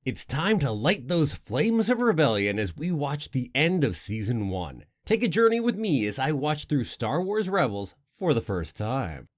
It's time to light those flames of rebellion as we watch the end of Season 1. Take a journey with me as I watch through Star Wars Rebels for the first time.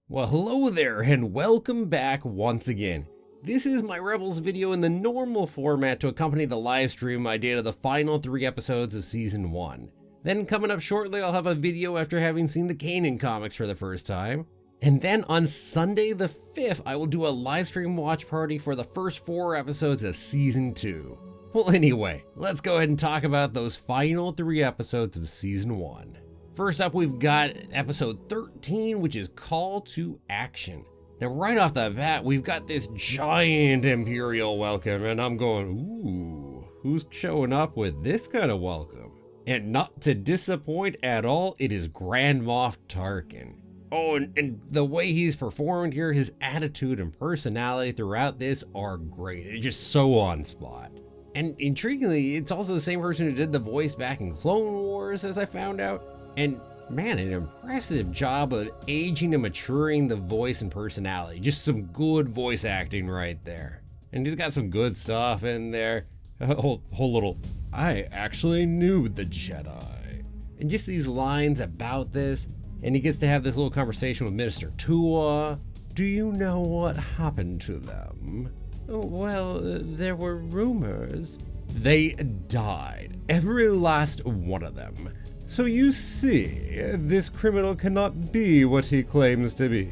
Well, hello there and welcome back once again. This is my Rebels video in the normal format to accompany the live stream I did of the final 3 episodes of Season 1. Then coming up shortly, I'll have a video after having seen the Kanan comics for the first time. And then on Sunday the 5th, I will do a live stream watch party for the first 4 episodes of Season 2. Well, anyway, let's go ahead and talk about those final 3 episodes of Season 1. First up, we've got episode 13, which is Call to Action. Now, right off the bat, we've got this giant Imperial welcome, and I'm going, ooh, who's showing up with this kind of welcome? And not to disappoint at all, it is Grand Moff Tarkin. Oh, and the way he's performed here, his attitude and personality throughout this are great. It's just so on spot. And intriguingly, it's also the same person who did the voice back in Clone Wars, as I found out. And man, an impressive job of aging and maturing the voice and personality. Just some good voice acting right there. And he's got some good stuff in there. Whole little, I actually knew the Jedi. And just these lines about this. And he gets to have this little conversation with Minister Tua. Do you know what happened to them? Well, there were rumors. They died. Every last one of them. So you see, this criminal cannot be what he claims to be,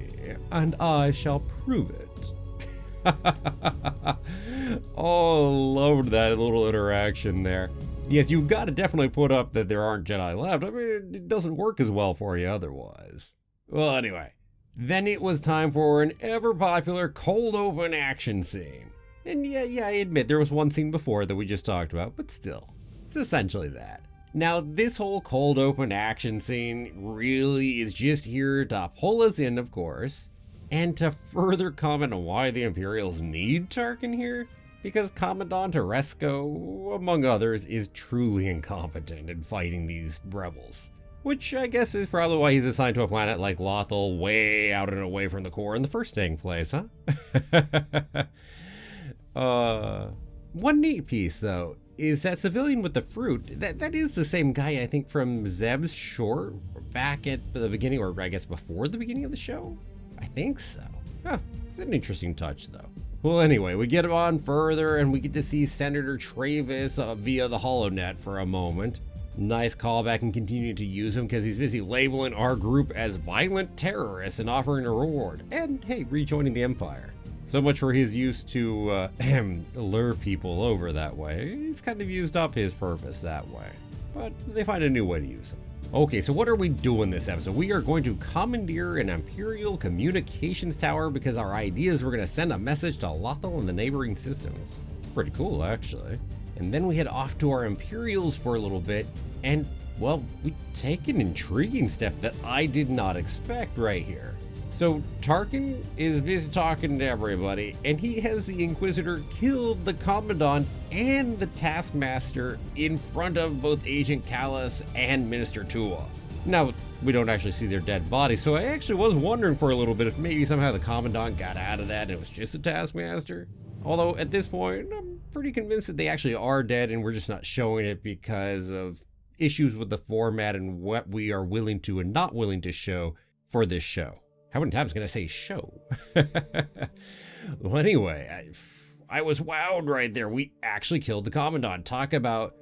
and I shall prove it. Oh, loved that little interaction there. Yes, you've got to definitely put up that there aren't Jedi left. I mean, it doesn't work as well for you otherwise. Well, anyway, then it was time for an ever-popular cold open action scene. And yeah, I admit there was one scene before that we just talked about, but still, it's essentially that. Now, this whole cold open action scene really is just here to pull us in, of course, and to further comment on why the Imperials need Tarkin here, because Commandant Oresco, among others, is truly incompetent in fighting these rebels. Which I guess is probably why he's assigned to a planet like Lothal, way out and away from the core in the first dang place, huh? One neat piece, though, is that civilian with the fruit. That is the same guy, I think, from Zeb's short back at the beginning, or I guess before the beginning of the show? I think so. Huh, it's an interesting touch, though. Well, anyway, we get on further, and we get to see Senator Travis via the HoloNet for a moment. Nice callback and continue to use him because he's busy labeling our group as violent terrorists and offering a reward. And, hey, rejoining the Empire. So much for his use to lure people over that way. He's kind of used up his purpose that way. But they find a new way to use him. Okay, so what are we doing this episode? We are going to commandeer an Imperial communications tower because our idea is we're going to send a message to Lothal and the neighboring systems. Pretty cool, actually. And then we head off to our Imperials for a little bit, and, well, we take an intriguing step that I did not expect right here. So Tarkin is busy talking to everybody, and he has the Inquisitor killed the Commandant and the Taskmaster in front of both Agent Kallus and Minister Tua. Now, we don't actually see their dead bodies, so I actually was wondering for a little bit if maybe somehow the Commandant got out of that and it was just a Taskmaster. Although at this point, I'm pretty convinced that they actually are dead and we're just not showing it because of issues with the format and what we are willing to and not willing to show for this show. How many times can I say show? Well, anyway, I was wowed right there. We actually killed the Commandant. Talk about,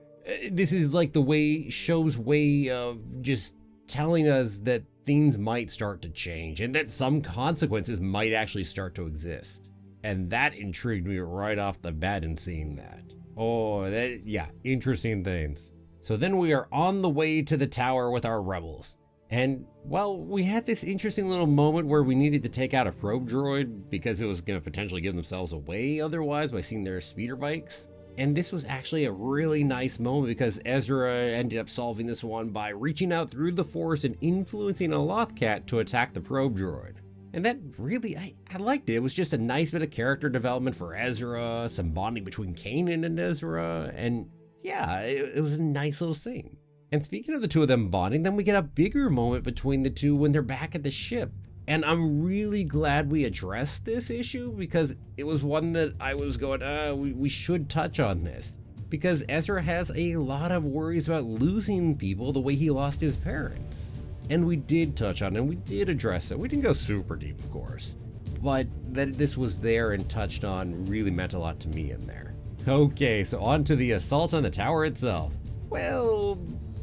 this is like the show's way of just telling us that things might start to change and that some consequences might actually start to exist. And that intrigued me right off the bat in seeing that. Oh, yeah, interesting things. So then we are on the way to the tower with our rebels. And, well, we had this interesting little moment where we needed to take out a probe droid because it was going to potentially give themselves away otherwise by seeing their speeder bikes. And this was actually a really nice moment because Ezra ended up solving this one by reaching out through the Force and influencing a Lothcat to attack the probe droid. And that really, I liked it. It was just a nice bit of character development for Ezra, some bonding between Kanan and Ezra, and yeah, it was a nice little scene. And speaking of the two of them bonding, then we get a bigger moment between the two when they're back at the ship. And I'm really glad we addressed this issue because it was one that I was going, we should touch on this. Because Ezra has a lot of worries about losing people the way he lost his parents. And we did touch on it, and we did address it. We didn't go super deep, of course. But that this was there and touched on really meant a lot to me in there. Okay, so on to the assault on the tower itself. Well,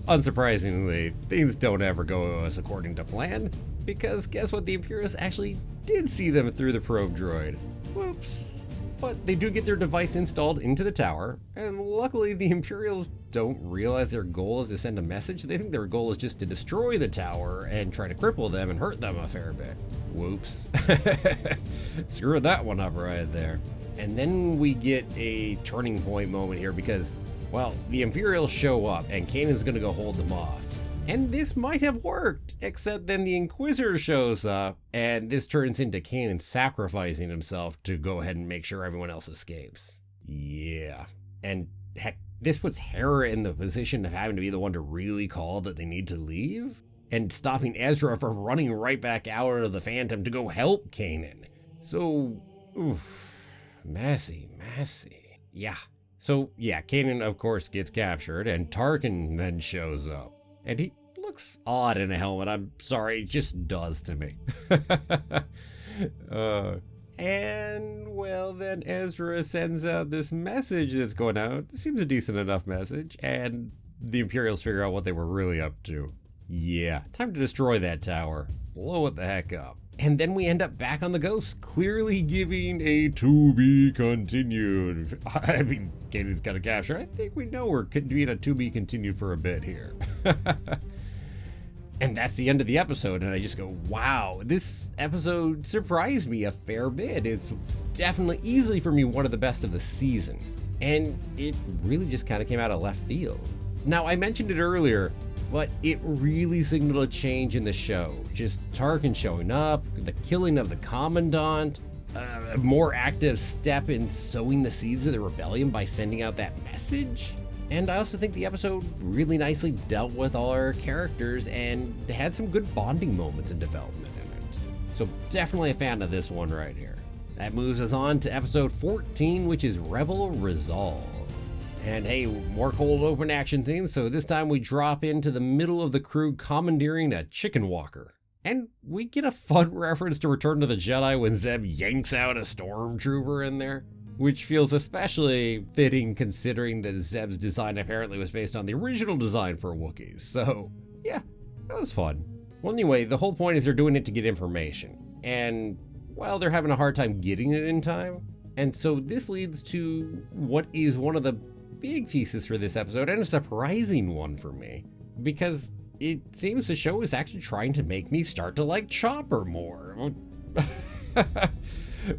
unsurprisingly, things don't ever go as according to plan. Because guess what? The Imperials actually did see them through the probe droid. Whoops. But they do get their device installed into the tower, and luckily the Imperials don't realize their goal is to send a message. They think their goal is just to destroy the tower and try to cripple them and hurt them a fair bit. Whoops. Screwed that one up right there. And then we get a turning point moment here because, well, the Imperials show up and Kanan's gonna go hold them off. And this might have worked, except then the Inquisitor shows up, and this turns into Kanan sacrificing himself to go ahead and make sure everyone else escapes. Yeah. And heck, this puts Hera in the position of having to be the one to really call that they need to leave, and stopping Ezra from running right back out of the Phantom to go help Kanan. So, messy. Yeah. So, yeah, Kanan, of course, gets captured, and Tarkin then shows up. And he looks odd in a helmet. I'm sorry, it just does to me. And, well, then Ezra sends out this message that's going out. It seems a decent enough message. And the Imperials figure out what they were really up to. Yeah, time to destroy that tower. Blow it the heck up. And then we end up back on the Ghost, clearly giving a to be continued. I mean, Kanan's got a capture. I think we know we're being a to be continued for a bit here. And that's the end of the episode, and I just go, wow, this episode surprised me a fair bit. It's definitely, easily for me, one of the best of the season. And it really just kind of came out of left field. Now, I mentioned it earlier, but it really signaled a change in the show. Just Tarkin showing up, the killing of the Commandant, a more active step in sowing the seeds of the rebellion by sending out that message. And I also think the episode really nicely dealt with all our characters and had some good bonding moments and development in it. So definitely a fan of this one right here. That moves us on to episode 14, which is Rebel Resolve. And hey, more cold open action scenes, so this time we drop into the middle of the crew commandeering a chicken walker. And we get a fun reference to Return to the Jedi when Zeb yanks out a stormtrooper in there, which feels especially fitting considering that Zeb's design apparently was based on the original design for Wookiees. So yeah, that was fun. Well, anyway, the whole point is they're doing it to get information. And, well, they're having a hard time getting it in time. And so this leads to what is one of the big pieces for this episode, and a surprising one for me, because it seems the show is actually trying to make me start to like Chopper more.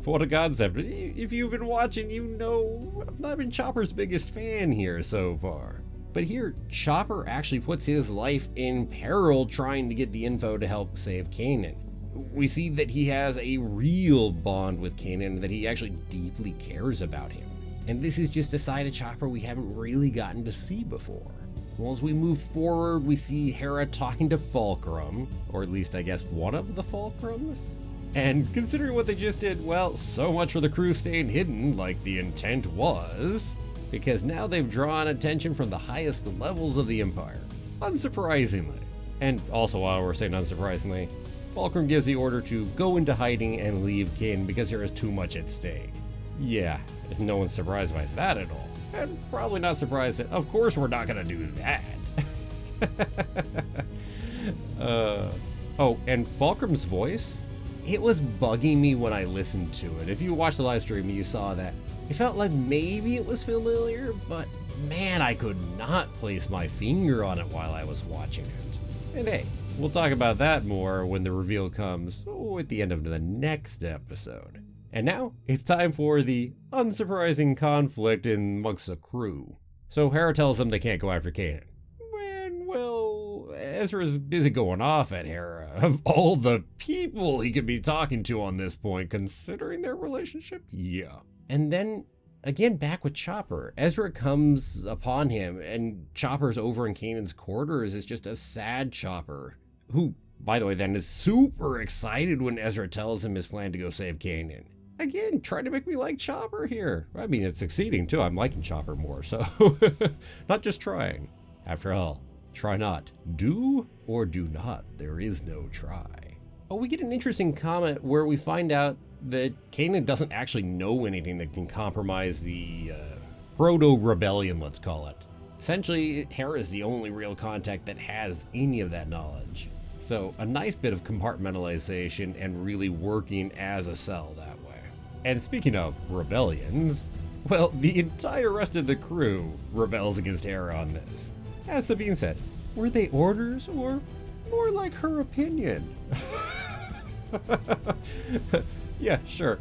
What a concept. If you've been watching, you know I've not been Chopper's biggest fan here so far. But here, Chopper actually puts his life in peril trying to get the info to help save Kanan. We see that he has a real bond with Kanan, that he actually deeply cares about him. And this is just a side of Chopper we haven't really gotten to see before. Well, as we move forward, we see Hera talking to Fulcrum, or at least I guess one of the Fulcrums. And considering what they just did, well, so much for the crew staying hidden like the intent was, because now they've drawn attention from the highest levels of the Empire, unsurprisingly. And also, while we're saying unsurprisingly, Fulcrum gives the order to go into hiding and leave Kanan because there is too much at stake. Yeah, no one's surprised by that at all. And probably not surprised that, of course, we're not gonna do that. Oh, and Fulcrum's voice? It was bugging me when I listened to it. If you watched the live stream, you saw that. It felt like maybe it was familiar, but man, I could not place my finger on it while I was watching it. And hey, we'll talk about that more when the reveal comes at the end of the next episode. And now, it's time for the unsurprising conflict amongst the crew. So Hera tells them they can't go after Kanan. When, well, Ezra's busy going off at Hera. Of all the people he could be talking to on this point, considering their relationship, yeah. And then, again, back with Chopper. Ezra comes upon him, and Chopper's over in Kanan's quarters is just a sad Chopper, who, by the way, then is super excited when Ezra tells him his plan to go save Kanan. Again, trying to make me like Chopper here. I mean, it's succeeding too. I'm liking Chopper more, so not just trying. After all, try not. Do or do not. There is no try. Oh, we get an interesting comment where we find out that Kanan doesn't actually know anything that can compromise the proto-rebellion, let's call it. Essentially, Hera is the only real contact that has any of that knowledge. So a nice bit of compartmentalization and really working as a cell that way. And speaking of rebellions, well, the entire rest of the crew rebels against Hera on this. As Sabine said, were they orders or more like her opinion? Yeah, sure.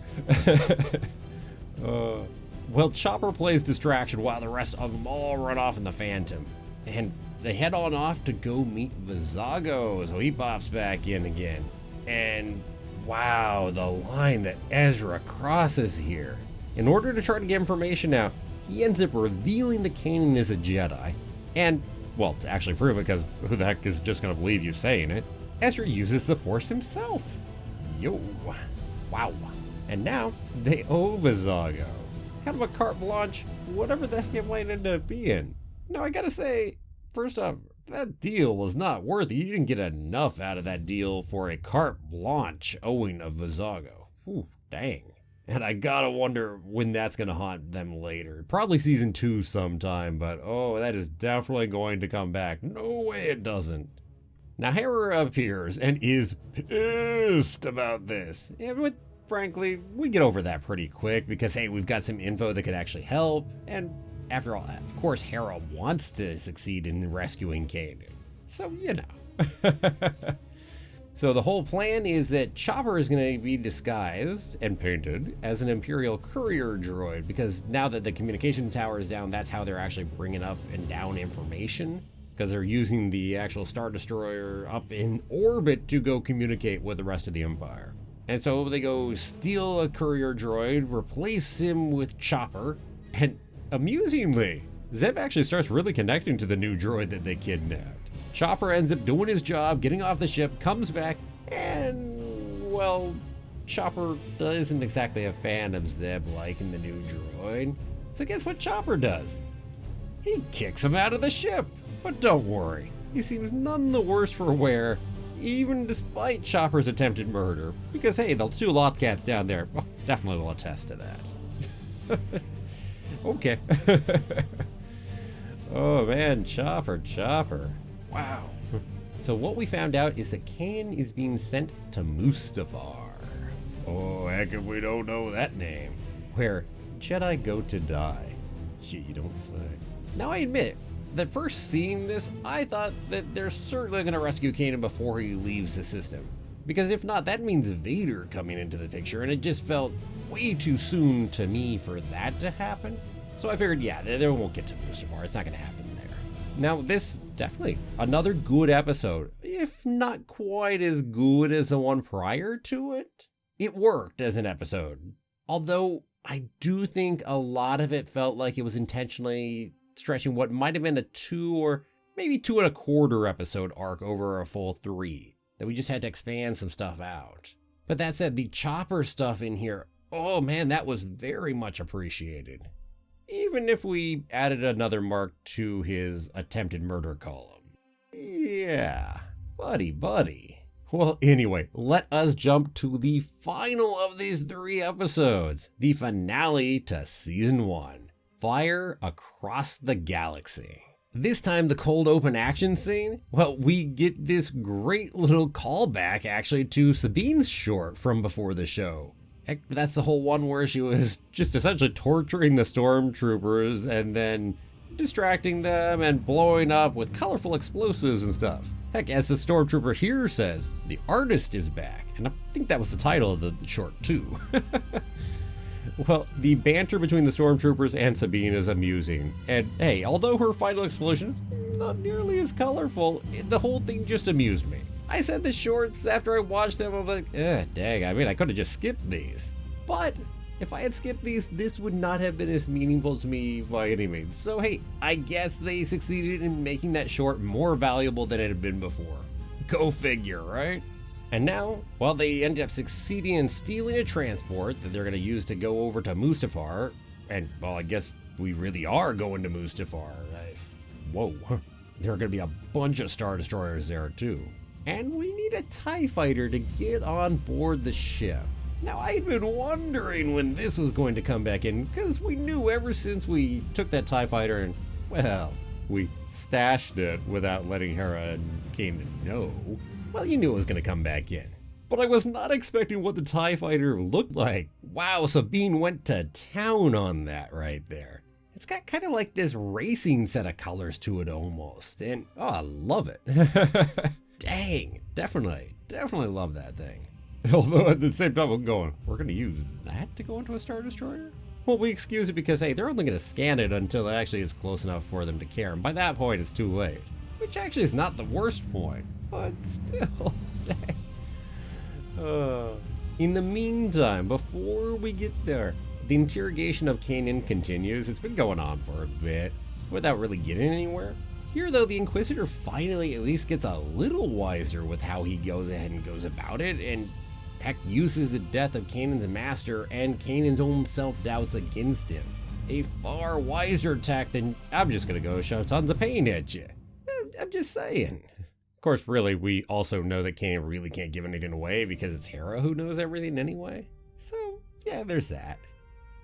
Well, Chopper plays distraction while the rest of them all run off in the Phantom. And they head on off to go meet Vizago, so he pops back in again. And wow, the line that Ezra crosses here. In order to try to get information out, he ends up revealing that Kanan is a Jedi. And, well, to actually prove it, because who the heck is just going to believe you saying it, Ezra uses the Force himself. Yo. Wow. And now, they owe Vizago. Kind of a carte blanche, whatever the heck it might end up being. Now, I gotta say, first off, that deal was not worth it. You didn't get enough out of that deal for a carte blanche owing of Vizago. Whew, dang. And I gotta wonder when that's gonna haunt them later. Probably season 2 sometime, but oh, that is definitely going to come back. No way it doesn't. Now Hera appears and is pissed about this. Yeah, but frankly, we get over that pretty quick because, hey, we've got some info that could actually help. And after all, of course, Hera wants to succeed in rescuing Kanan. So, you know. So the whole plan is that Chopper is going to be disguised and painted as an Imperial courier droid, because now that the communication tower is down, that's how they're actually bringing up and down information, because they're using the actual Star Destroyer up in orbit to go communicate with the rest of the Empire. And so they go steal a courier droid, replace him with Chopper, and amusingly, Zeb actually starts really connecting to the new droid that they kidnapped. Chopper ends up doing his job, getting off the ship, comes back, and, well, Chopper isn't exactly a fan of Zeb liking the new droid. So guess what Chopper does? He kicks him out of the ship. But don't worry, he seems none the worse for wear, even despite Chopper's attempted murder. Because hey, the 2 Lothcats down there definitely will attest to that. Okay. Oh man, Chopper. Wow. So what we found out is that Kanan is being sent to Mustafar. Oh, heck if we don't know that name. Where Jedi go to die. You don't say. Now I admit, that first seeing this, I thought that they're certainly going to rescue Kanan before he leaves the system. Because if not, that means Vader coming into the picture, and it just felt way too soon to me for that to happen. So I figured, yeah, they won't get to Mustafar. It's not going to happen there. Now, this definitely another good episode, if not quite as good as the one prior to it. It worked as an episode, although I do think a lot of it felt like it was intentionally stretching what might have been a 2 or maybe 2.25 episode arc over a full 3, that we just had to expand some stuff out. But that said, the Chopper stuff in here, oh man, that was very much appreciated. Even if we added another mark to his attempted murder column. Yeah, buddy. Well, anyway, let us jump to the final of these 3 episodes, the finale to season 1, Fire Across the Galaxy. This time, the cold open action scene, well, we get this great little callback actually to Sabine's short from before the show. Heck, that's the whole one where she was just essentially torturing the stormtroopers and then distracting them and blowing up with colorful explosives and stuff. Heck, as the stormtrooper here says, the artist is back. And I think that was the title of the short too. Well, the banter between the stormtroopers and Sabine is amusing. And hey, although her final explosion is not nearly as colorful. The whole thing just amused me. I said the shorts after I watched them, I was like, dang, I mean, I could have just skipped these. But if I had skipped these, this would not have been as meaningful to me by any means. So hey, I guess they succeeded in making that short more valuable than it had been before. Go figure, right? And now, well, they end up succeeding in stealing a transport that they're going to use to go over to Mustafar. And, well, I guess we really are going to Mustafar. Whoa, there are going to be a bunch of Star Destroyers there too. And we need a TIE fighter to get on board the ship. Now, I had been wondering when this was going to come back in, because we knew ever since we took that TIE fighter and, well, we stashed it without letting Hera and Kanan know. Well, you knew it was going to come back in. But I was not expecting what the TIE fighter looked like. Wow, Sabine went to town on that right there. It's got kind of like this racing set of colors to it almost. And, oh, I love it. Dang, definitely love that thing. Although at the same time I'm going, we're going to use that to go into a Star Destroyer? Well, we excuse it because, hey, they're only going to scan it until it actually is close enough for them to care. And by that point, it's too late. Which actually is not the worst point. But still, dang. In the meantime, before we get there, the interrogation of Kanan continues. It's been going on for a bit without really getting anywhere. Here, though, the Inquisitor finally at least gets a little wiser with how he goes ahead and goes about it, and heck, uses the death of Kanan's master and Kanan's own self-doubts against him. A far wiser tack than, I'm just gonna go shove tons of pain at you. I'm just saying. Of course, really, we also know that Kanan really can't give anything away because it's Hera who knows everything anyway. So, yeah, there's that.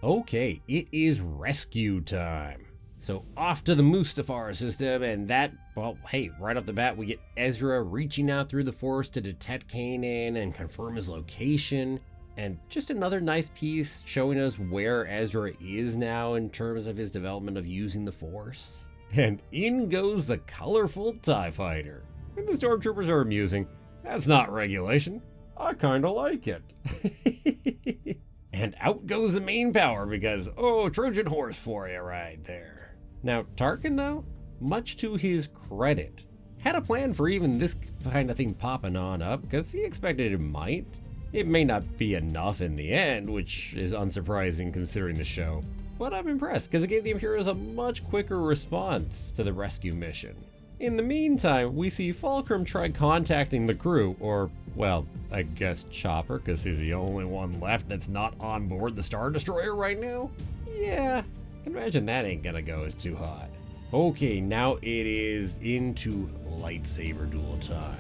Okay, it is rescue time. So off to the Mustafar system, and that, well, hey, right off the bat, we get Ezra reaching out through the Force to detect Kanan and confirm his location. And just another nice piece showing us where Ezra is now in terms of his development of using the Force. And in goes the colorful TIE fighter. And the stormtroopers are amusing. That's not regulation. I kinda like it. And out goes the main power because, oh, Trojan horse for you right there. Now, Tarkin, though, much to his credit, had a plan for even this kind of thing popping on up because he expected it might. It may not be enough in the end, which is unsurprising considering the show, but I'm impressed because it gave the Imperials a much quicker response to the rescue mission. In the meantime, we see Fulcrum try contacting the crew, or, well, I guess Chopper, because he's the only one left that's not on board the Star Destroyer right now? Yeah, I can imagine that ain't gonna go as too hot. Okay, now it is into lightsaber duel time.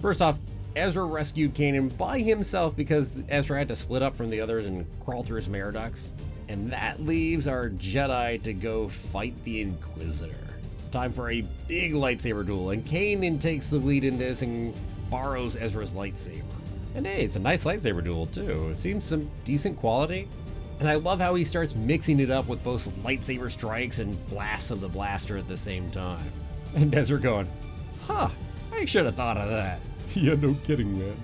First off, Ezra rescued Kanan by himself because Ezra had to split up from the others and crawl through some air ducts. And that leaves our Jedi to go fight the Inquisitor. Time for a big lightsaber duel, and Kanan takes the lead in this and borrows Ezra's lightsaber. And hey, it's a nice lightsaber duel too. It seems some decent quality. And I love how he starts mixing it up with both lightsaber strikes and blasts of the blaster at the same time. And Ezra going, huh, I should have thought of that. Yeah, no kidding, man.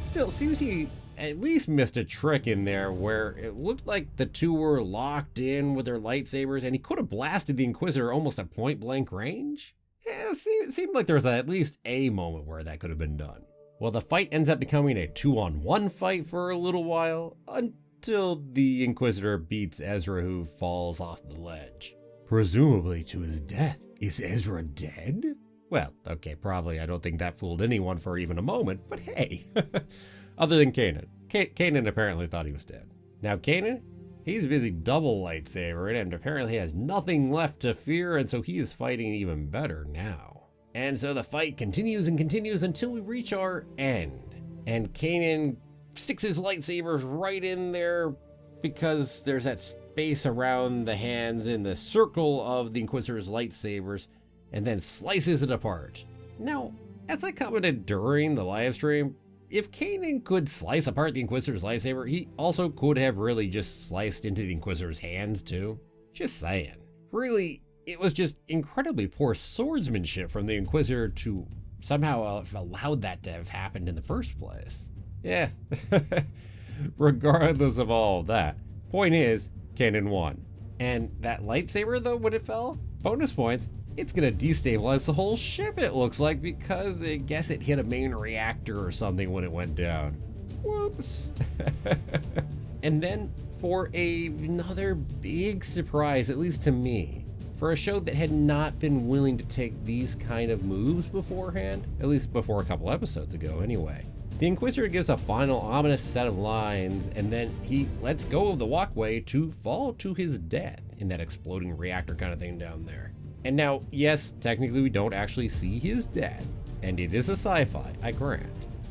Still, seems he at least missed a trick in there where it looked like the two were locked in with their lightsabers and he could have blasted the Inquisitor almost at point blank range. Yeah, it seemed like there was at least a moment where that could have been done. Well, the fight ends up becoming a 2-on-1 fight for a little while until the Inquisitor beats Ezra, who falls off the ledge. Presumably to his death. Is Ezra dead? Well, okay, probably I don't think that fooled anyone for even a moment, but hey. Other than Kanan. Kanan apparently thought he was dead. Now Kanan, he's busy double lightsabering and apparently has nothing left to fear, and so he is fighting even better now. And so the fight continues and continues until we reach our end. And Kanan sticks his lightsabers right in there because there's that space around the hands in the circle of the Inquisitor's lightsabers, and then slices it apart. Now, as I commented during the live stream, if Kanan could slice apart the Inquisitor's lightsaber, he also could have really just sliced into the Inquisitor's hands too. Just saying. Really, it was just incredibly poor swordsmanship from the Inquisitor to somehow have allowed that to have happened in the first place. Yeah, regardless of all of that, point is, Kanan won. And that lightsaber though, when it fell, bonus points, it's gonna destabilize the whole ship, it looks like, because I guess it hit a main reactor or something when it went down. Whoops. And then for another big surprise, at least to me, for a show that had not been willing to take these kind of moves beforehand, at least before a couple episodes ago anyway. The Inquisitor gives a final ominous set of lines, and then he lets go of the walkway to fall to his death in that exploding reactor kind of thing down there. And now, yes, technically we don't actually see his death, and it is a sci-fi, I grant,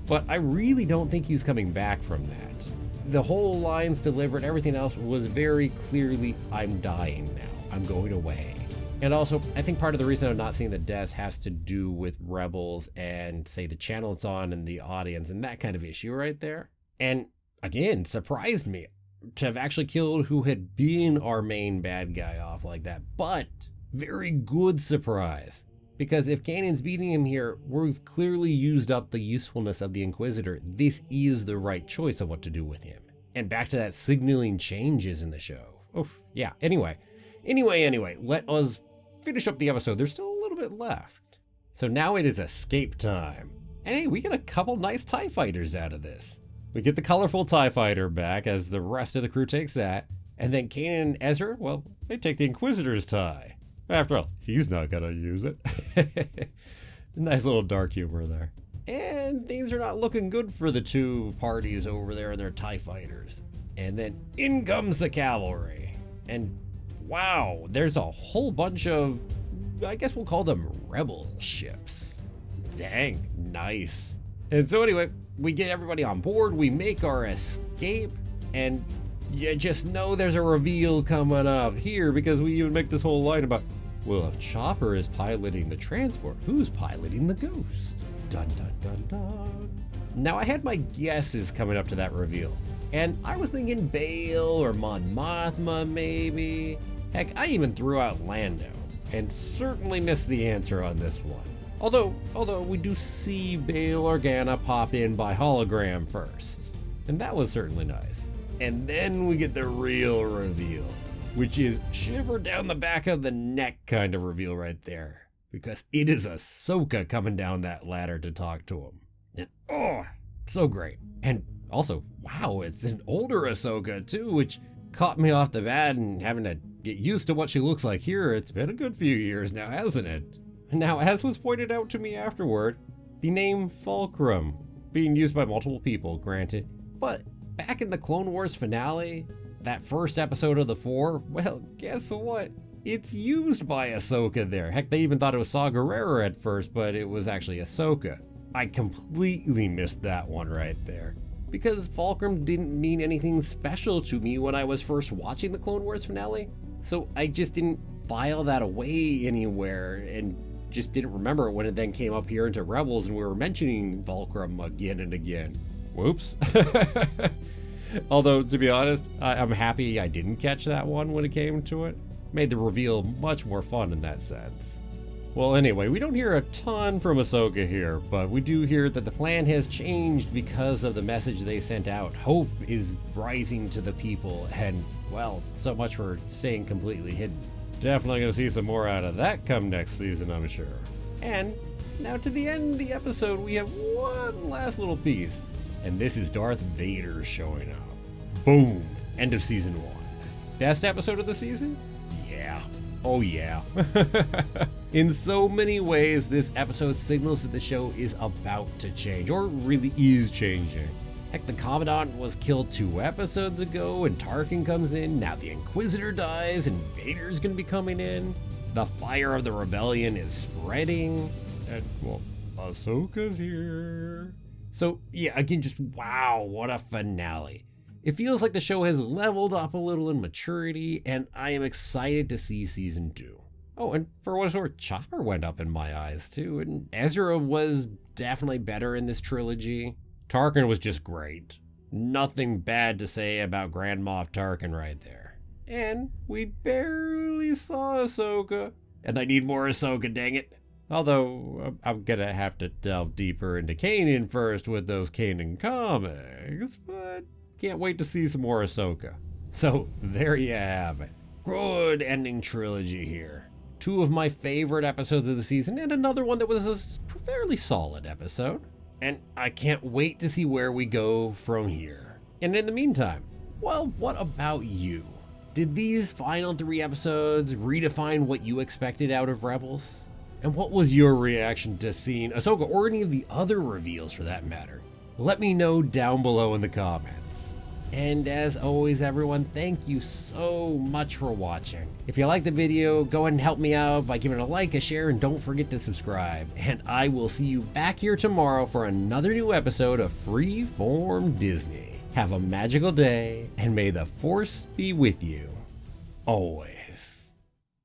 but I really don't think he's coming back from that. The whole lines delivered, everything else was very clearly, I'm dying now, I'm going away. And also, I think part of the reason I'm not seeing the deaths has to do with Rebels and, say, the channel it's on and the audience and that kind of issue right there. And again, surprised me to have actually killed who had been our main bad guy off like that. But very good surprise. Because if Kanan's beating him here, we've clearly used up the usefulness of the Inquisitor. This is the right choice of what to do with him. And back to that signaling changes in the show. Oof, yeah, anyway, let us finish up the episode. There's still a little bit left. So now it is escape time. And hey, we get a couple nice TIE fighters out of this. We get the colorful TIE fighter back as the rest of the crew takes that. And then Kanan and Ezra, well, they take the Inquisitor's TIE. After all, he's not gonna use it. Nice little dark humor there. And things are not looking good for the two parties over there and their TIE fighters. And then in comes the cavalry. And wow, there's a whole bunch of, I guess we'll call them rebel ships. Dang, nice. And so anyway, we get everybody on board, we make our escape, and you just know there's a reveal coming up here because we even make this whole line about, well, if Chopper is piloting the transport, who's piloting the Ghost? Dun dun dun dun. Now I had my guesses coming up to that reveal, and I was thinking Bail or Mon Mothma maybe. Heck, I even threw out Lando, and certainly missed the answer on this one. Although we do see Bail Organa pop in by hologram first, and that was certainly nice. And then we get the real reveal, which is shiver down the back of the neck kind of reveal right there, because it is Ahsoka coming down that ladder to talk to him. And oh, so great. And also, wow, it's an older Ahsoka too, which caught me off the bat, and having to get used to what she looks like here, it's been a good few years now, hasn't it? Now, as was pointed out to me afterward, the name Fulcrum being used by multiple people, granted, but back in the Clone Wars finale, that first episode of the 4, well, guess what? It's used by Ahsoka there. Heck, they even thought it was Saw Gerrera at first, but it was actually Ahsoka. I completely missed that one right there, because Fulcrum didn't mean anything special to me when I was first watching the Clone Wars finale, so I just didn't file that away anywhere and just didn't remember it when it then came up here into Rebels and we were mentioning Fulcrum again and again. Whoops. Although, to be honest, I'm happy I didn't catch that one when it came to it. Made the reveal much more fun in that sense. Well, anyway, we don't hear a ton from Ahsoka here, but we do hear that the plan has changed because of the message they sent out. Hope is rising to the people, and, well, so much for staying completely hidden. Definitely gonna see some more out of that come next season, I'm sure. And now to the end of the episode, we have one last little piece. And this is Darth Vader showing up. Boom! End of season 1. Best episode of the season? Yeah. Oh yeah. In so many ways, this episode signals that the show is about to change, or really is changing. Heck, the Commandant was killed 2 episodes ago, and Tarkin comes in, now the Inquisitor dies, and Vader's gonna be coming in. The fire of the rebellion is spreading, and, well, Ahsoka's here. So, yeah, again, just wow, what a finale. It feels like the show has leveled up a little in maturity, and I am excited to see season 2. Oh, and for what it's worth, Chopper went up in my eyes too, and Ezra was definitely better in this trilogy. Tarkin was just great. Nothing bad to say about Grand Moff Tarkin right there. And we barely saw Ahsoka, and I need more Ahsoka, dang it. Although, I'm gonna have to delve deeper into Kanan first with those Kanan comics, but can't wait to see some more Ahsoka. So, there you have it. Good ending trilogy here. two of my favorite episodes of the season, and another one that was a fairly solid episode. And I can't wait to see where we go from here. And in the meantime, well, what about you? Did these final 3 episodes redefine what you expected out of Rebels? And what was your reaction to seeing Ahsoka, or any of the other reveals for that matter? Let me know down below in the comments. And as always, everyone, thank you so much for watching. If you liked the video, go ahead and help me out by giving it a like, a share, and don't forget to subscribe. And I will see you back here tomorrow for another new episode of Freeform Disney. Have a magical day, and may the Force be with you always.